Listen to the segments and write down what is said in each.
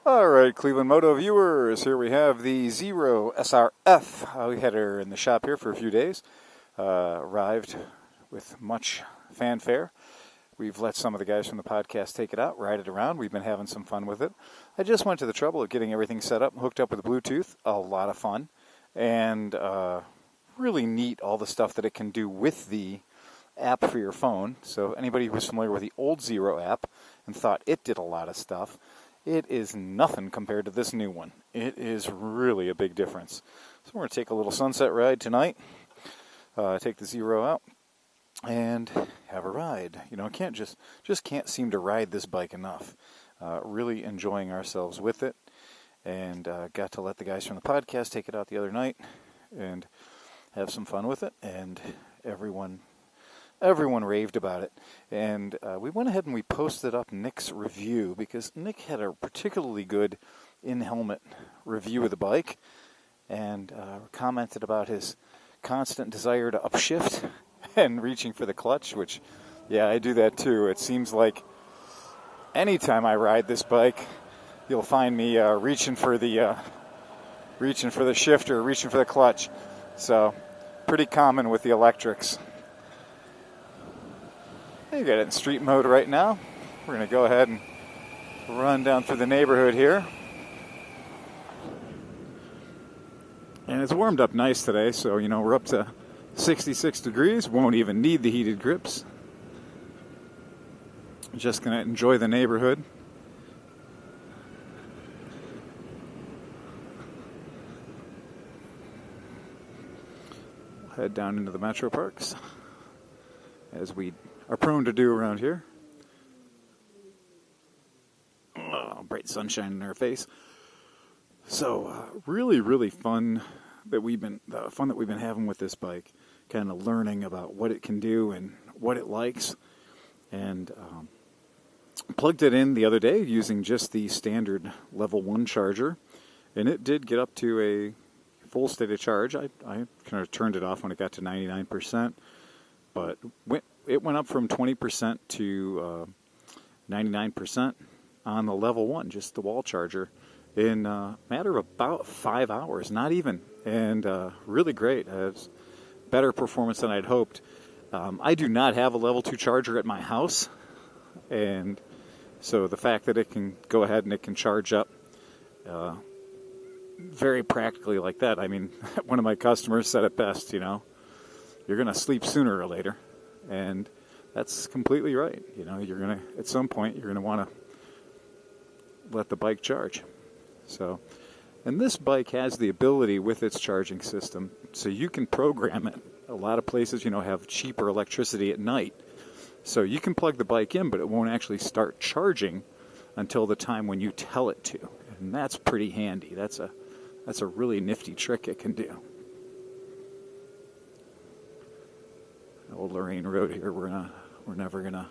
All right, ClevelandMoto viewers, here we have the Zero SRF. We had her in the shop here for a few days. Arrived with much fanfare. We've let some of the guys from the podcast take it out, ride it around. We've been having some fun with it. I just went to the trouble of getting everything set up, hooked up with Bluetooth. A lot of fun. And really neat, all the stuff that it can do with the app for your phone. So anybody who was familiar with the old Zero app and thought it did a lot of stuff, it is nothing compared to this new one. It is really a big difference. So we're going to take a little sunset ride tonight. Take the Zero out and have a ride. You know, can't just can't seem to ride this bike enough. Really enjoying ourselves with it. And got to let the guys from the podcast take it out the other night and have some fun with it. And everyone raved about it. And we went ahead and we posted up Nick's review because Nick had a particularly good in-helmet review of the bike and commented about his constant desire to upshift and reaching for the clutch, which, yeah, I do that too. It seems like anytime I ride this bike, you'll find me reaching for the shifter, reaching for the clutch. So, pretty common with the electrics. You got it in street mode right now. We're going to go ahead and run down through the neighborhood here. And it's warmed up nice today, so, you know, we're up to 66 degrees. Won't even need the heated grips. Just going to enjoy the neighborhood. We'll head down into the Metroparks, as we are prone to do around here. Bright sunshine in our face. So really fun that we've been having with this bike, kind of learning about what it can do and what it likes. And plugged it in the other day using just the standard level 1 charger, and it did get up to a full state of charge. I kind of turned it off when it got to 99%, but it went up from 20% to 99% on the level 1, just the wall charger, in a matter of about 5 hours, not even. And really great. It's better performance than I'd hoped. I do not have a level 2 charger at my house, and so the fact that it can go ahead and it can charge up very practically like that. I mean, one of my customers said it best, you know, you're going to sleep sooner or later. And that's completely right. You know, you're going to, at some point, you're going to want to let the bike charge. So, and this bike has the ability with its charging system, so you can program it. A lot of places, you know, have cheaper electricity at night. So you can plug the bike in, but it won't actually start charging until the time when you tell it to. And that's pretty handy. That's a really nifty trick it can do. Old Lorraine Road here, we're never gonna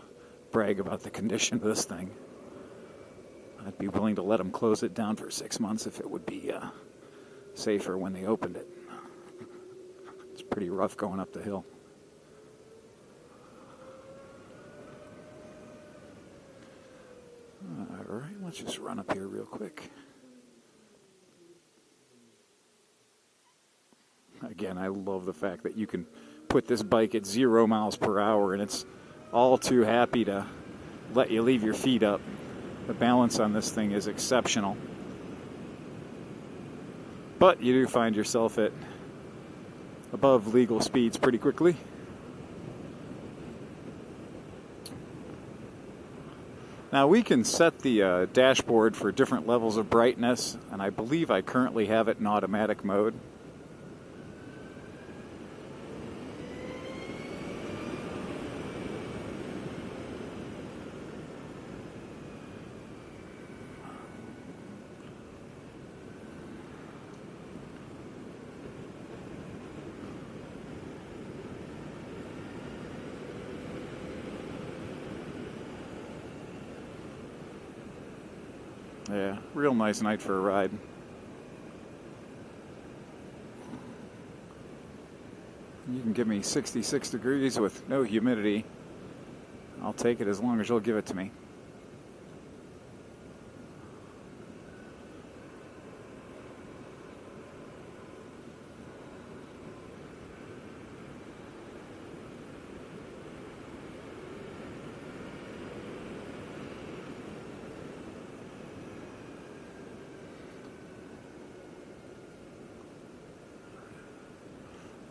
brag about the condition of this thing. I'd be willing to let them close it down for 6 months if it would be safer when they opened it. It's pretty rough going up the hill. All right, let's just run up here real quick. Again, I love the fact that you can put this bike at 0 miles per hour and it's all too happy to let you leave your feet up. The balance on this thing is exceptional. But you do find yourself at above legal speeds pretty quickly. Now we can set the dashboard for different levels of brightness, and I believe I currently have it in automatic mode. Yeah, real nice night for a ride. You can give me 66 degrees with no humidity. I'll take it as long as you'll give it to me.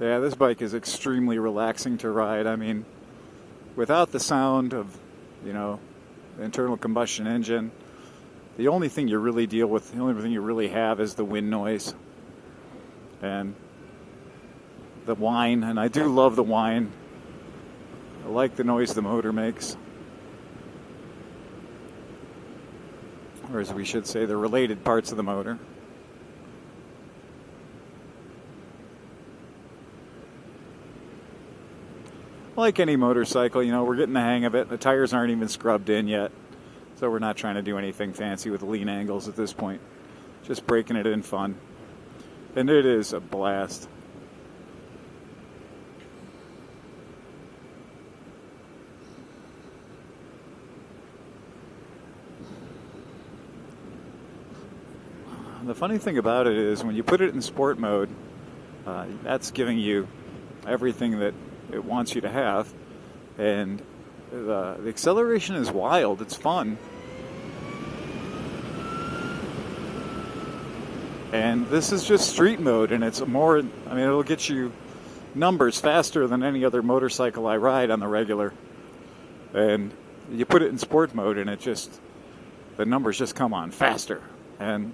Yeah, this bike is extremely relaxing to ride. I mean, without the sound of, you know, the internal combustion engine, the only thing you really deal with, the only thing you really have is the wind noise and the whine. And I do love the whine. I like the noise the motor makes. Or as we should say, the related parts of the motor. Like any motorcycle, you know, we're getting the hang of it. The tires aren't even scrubbed in yet. So we're not trying to do anything fancy with lean angles at this point. Just breaking it in fun. And it is a blast. The funny thing about it is when you put it in sport mode, that's giving you everything that it wants you to have. And the acceleration is wild. It's fun. And this is just street mode, and it's more, I mean, it'll get you numbers faster than any other motorcycle I ride on the regular. And you put it in sport mode, and it just, the numbers just come on faster. And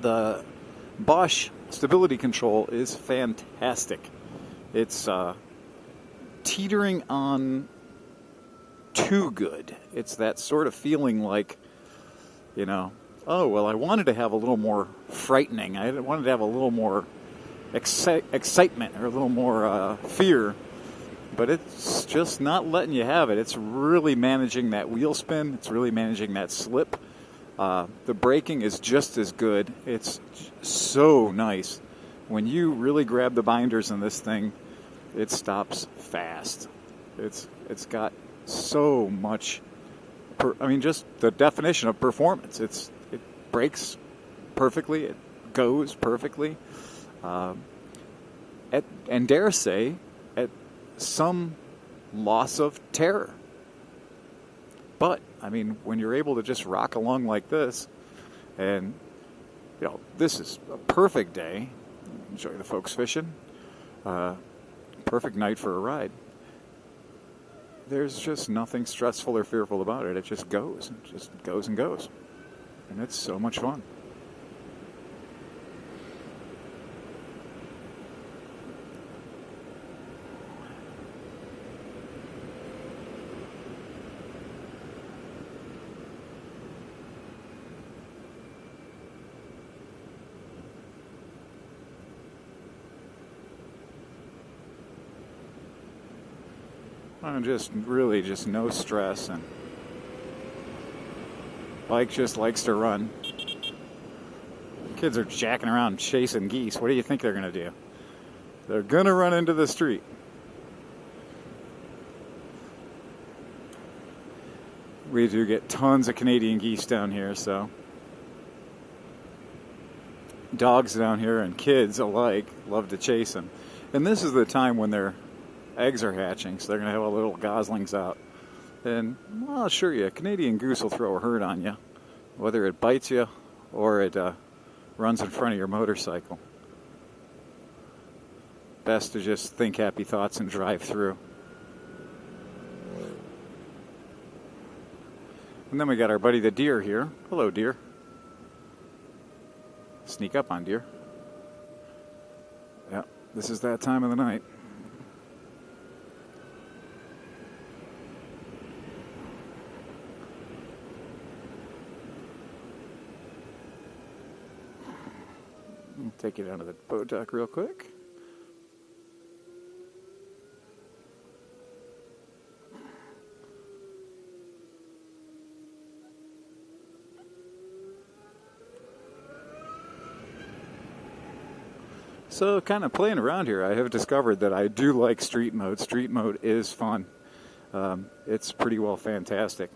the Bosch stability control is fantastic. It's teetering on too good. It's that sort of feeling like, you know, oh, well, I wanted to have a little more frightening. I wanted to have a little more excitement or a little more fear. But it's just not letting you have it. It's really managing that wheel spin. It's really managing that slip. The braking is just as good. It's so nice. When you really grab the binders in this thing, it stops fast. It's got so much, I mean, just the definition of performance. It brakes perfectly. It goes perfectly. And dare say, at some loss of terror. But, I mean, when you're able to just rock along like this, and, you know, this is a perfect day. Enjoy the folks fishing. Perfect night for a ride. There's just nothing stressful or fearful about it. It just goes. It just goes and goes. And it's so much fun. Just really just no stress, and bike just likes to run. Kids are jacking around chasing geese. What do you think they're going to do? They're going to run into the street. We do get tons of Canadian geese down here, so dogs down here and kids alike love to chase them. And this is the time when their eggs are hatching, so they're going to have little goslings out. And well, I'll assure you, a Canadian goose will throw a hurt on you, whether it bites you or it runs in front of your motorcycle. Best to just think happy thoughts and drive through. And then we got our buddy the deer here. Hello, deer. Sneak up on deer. Yeah, this is that time of the night. Take you down to the boat dock real quick. So kind of playing around here, I have discovered that I do like street mode. Street mode is fun. It's pretty well fantastic.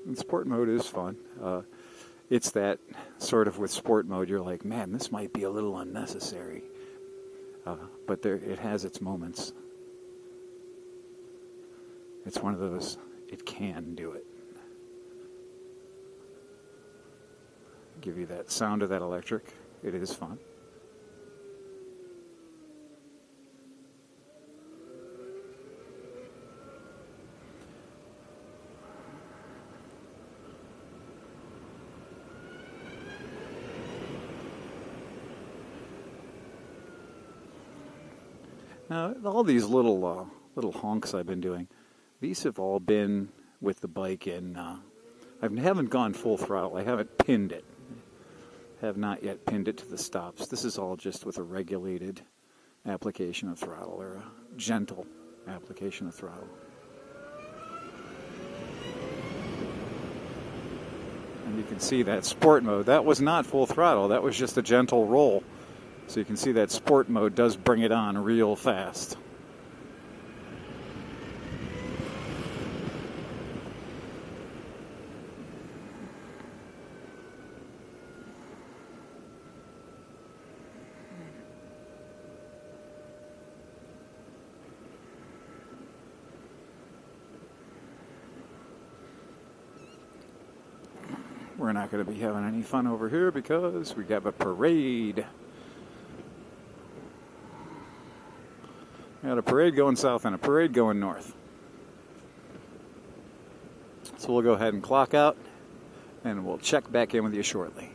And sport mode is fun. It's that sort of with sport mode, you're like, man, this might be a little unnecessary. But it has its moments. It's one of those, it can do it. give you that sound of that electric. It is fun. Now, all these little honks I've been doing, these have all been with the bike in, I haven't gone full throttle. I haven't pinned it. Have not yet pinned it to the stops. This is all just with a regulated application of throttle, or a gentle application of throttle. And you can see that sport mode. That was not full throttle. That was just a gentle roll. So you can see that sport mode does bring it on real fast. We're not going to be having any fun over here because we got a parade. We got a parade going south and a parade going north. So we'll go ahead and clock out, and we'll check back in with you shortly.